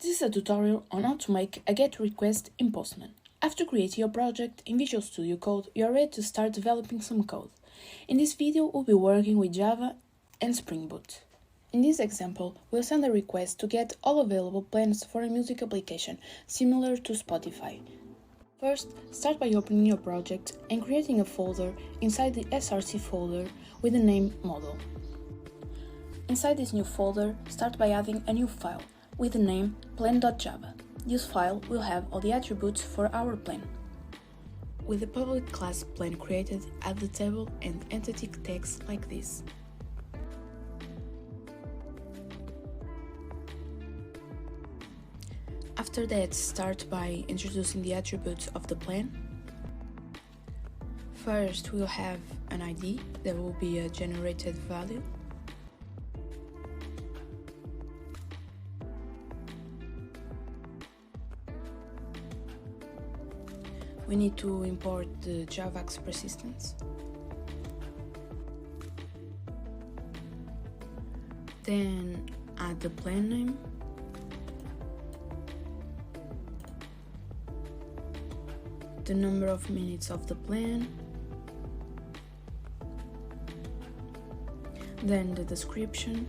This is a tutorial on how to make a GET request in Postman. After creating your project in Visual Studio Code, you are ready to start developing some code. In this video, we'll be working with Java and Spring Boot. In this example, we'll send a request to get all available plans for a music application, similar to Spotify. First, start by opening your project and creating a folder inside the src folder with the name model. Inside this new folder, start by adding a new file with the name plan.java. This file will have all the attributes for our plan. With the public class plan created, add the table and entity tags like this. After that, start by introducing the attributes of the plan. First, we'll have an ID that will be a generated value. We need to import the JavaX persistence. Then add the plan name. The number of minutes of the plan. Then the description.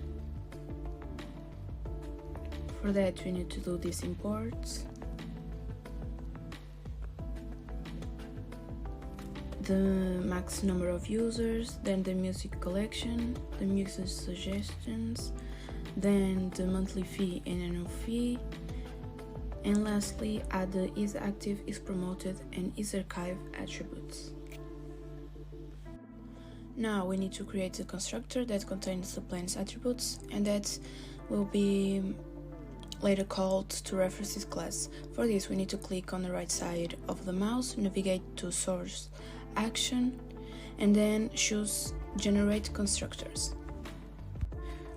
For that we need to do these imports. The max number of users, then the music collection, the music suggestions, then the monthly fee and annual fee, and lastly add the is active, is promoted and is archive attributes. Now we need to create a constructor that contains the plan's attributes and that will be later called to reference this class. For this we need to click on the right side of the mouse, navigate to source action and then choose generate constructors.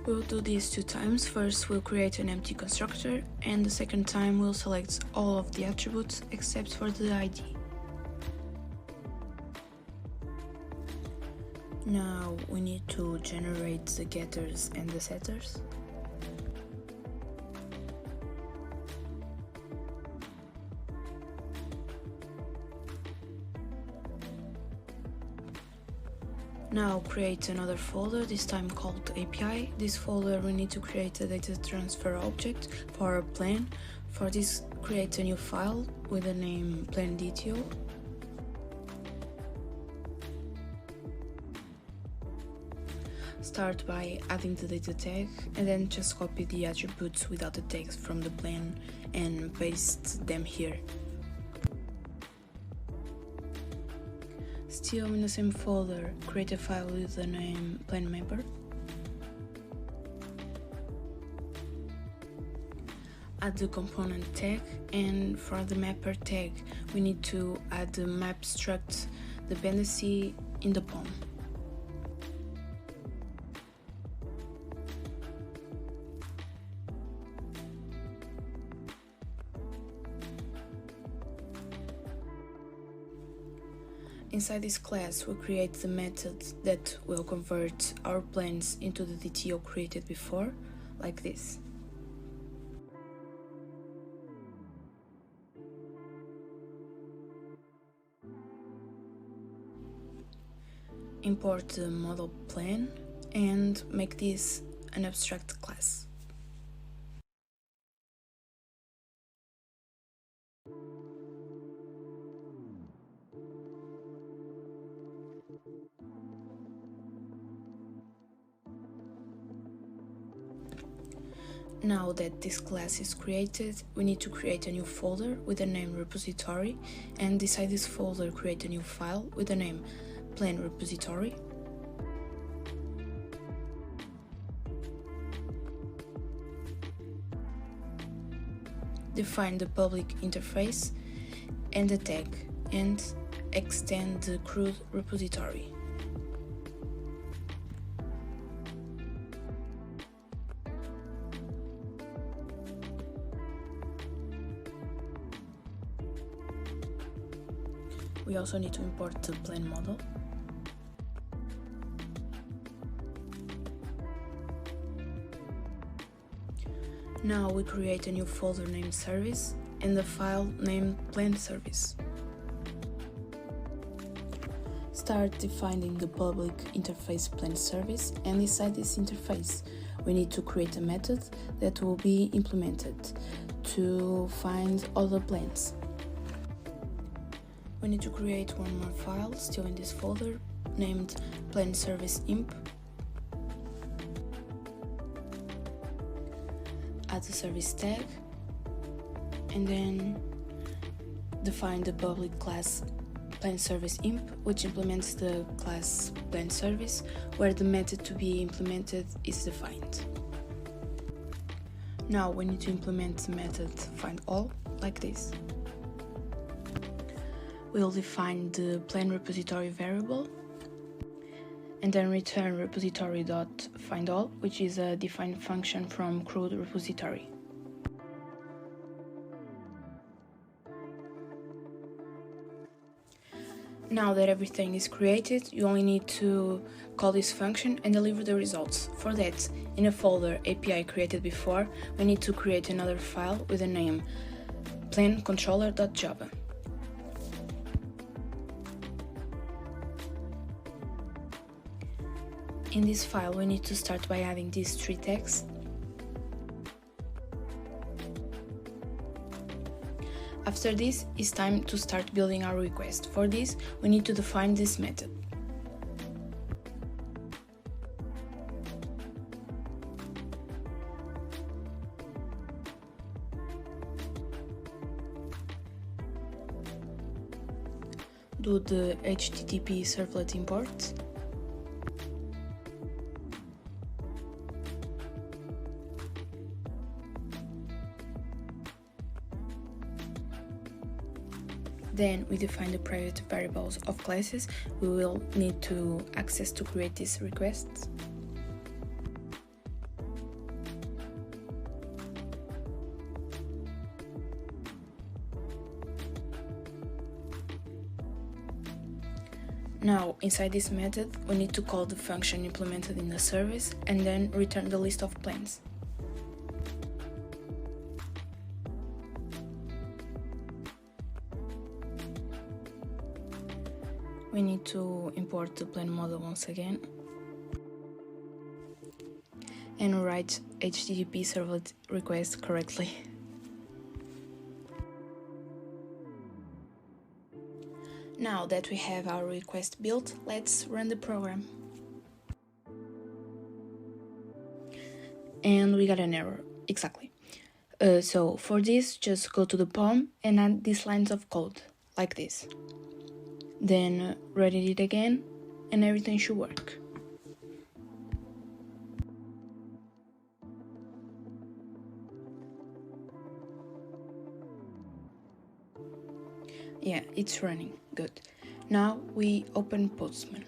We'll do this 2 times. First we'll create an empty constructor and the second time we'll select all of the attributes except for the ID. Now we need to generate the getters and the setters. Now create another folder, this time called API. This folder we need to create a data transfer object for our plan. For this, create a new file with the name plan.dto. Start by adding the data tag and then just copy the attributes without the tags from the plan and paste them here. Still in the same folder, create a file with the name plan.mapper. Add the component tag, and for the mapper tag we need to add the map struct dependency in the POM. Inside this class, we'll create the method that will convert our plans into the DTO created before, like this. Import the model plan and make this an abstract class. Now that this class is created, we need to create a new folder with the name repository, and inside this folder create a new file with the name plan repository. Define the public interface and the tag, and extend the CRUD repository. We also need to import the plan model. Now we create a new folder named service and a file named plan service. Start defining the public interface plan service, and inside this interface we need to create a method that will be implemented to find all the plans. We need to create one more file still in this folder named plan service imp. Add the service tag and then define the public class plan service imp, which implements the class plan service where the method to be implemented is defined. Now we need to implement the method findAll like this. We'll define the plan repository variable and then return repository.findAll, which is a defined function from CRUD repository. Now that everything is created, you only need to call this function and deliver the results. For that, in a folder API created before, we need to create another file with the name plancontroller.java. In this file, we need to start by adding these three tags. After this, it's time to start building our request. For this, we need to define this method. Do the HTTP servlet import. Then we define the private variables of classes we will need to access to create these requests. Now, inside this method, we need to call the function implemented in the service and then return the list of plans. We need to import the plan model once again and write HTTP servlet request correctly. Now that we have our request built, let's run the program. And we got an error, exactly. So for this, just go to the POM and add these lines of code, like this. Then run it again and everything should work. Yeah, it's running, good. Now we open Postman.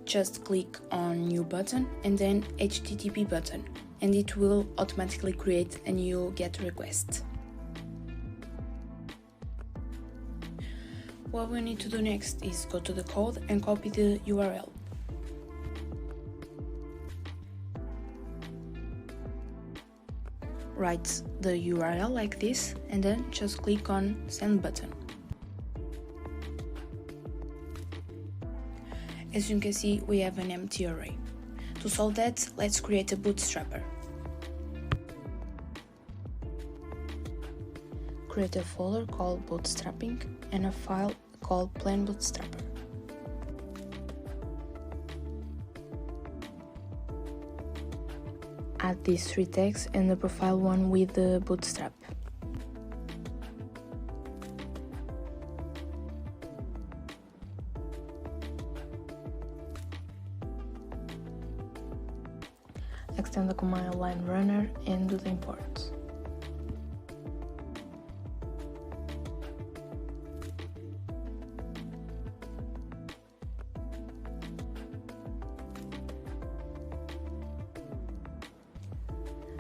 Just click on New button and then HTTP button, and it will automatically create a new GET request. What we need to do next is go to the code and copy the URL. Write the URL like this and then just click on Send button. As you can see, we have an empty array. To solve that, let's create a bootstrapper. Create a folder called bootstrapping and a file called plan bootstrapper. Add these three tags and the profile one with the bootstrap. Extend the command line runner and do the import.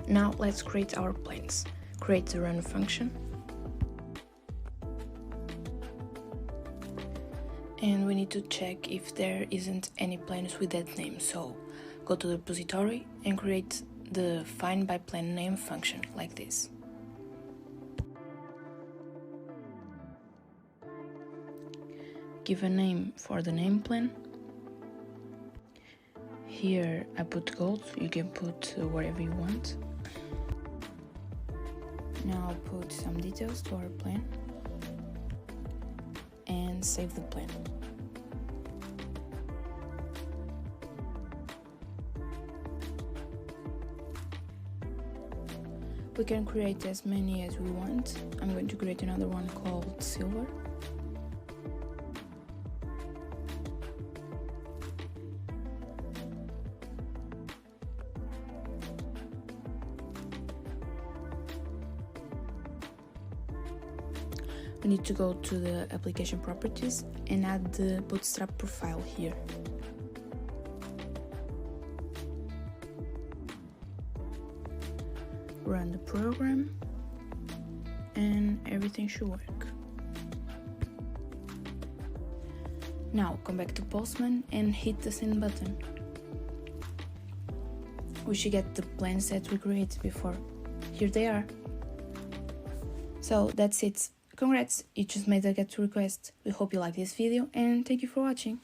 Now let's create our plans. Create the run function. And we need to check if there isn't any plans with that name. So go to the repository and create the find by plan name function like this. Give a name for the name plan. Here I put gold, you can put whatever you want. Now I'll put some details to our plan and save the plan. We can create as many as we want. I'm going to create another one called silver. We need to go to the application properties and add the bootstrap profile here. Run the program and everything should work. Now come back to Postman and hit the send button. We should get the plans that we created before. Here they are. So that's it. Congrats, you just made a GET request. We hope you like this video and thank you for watching.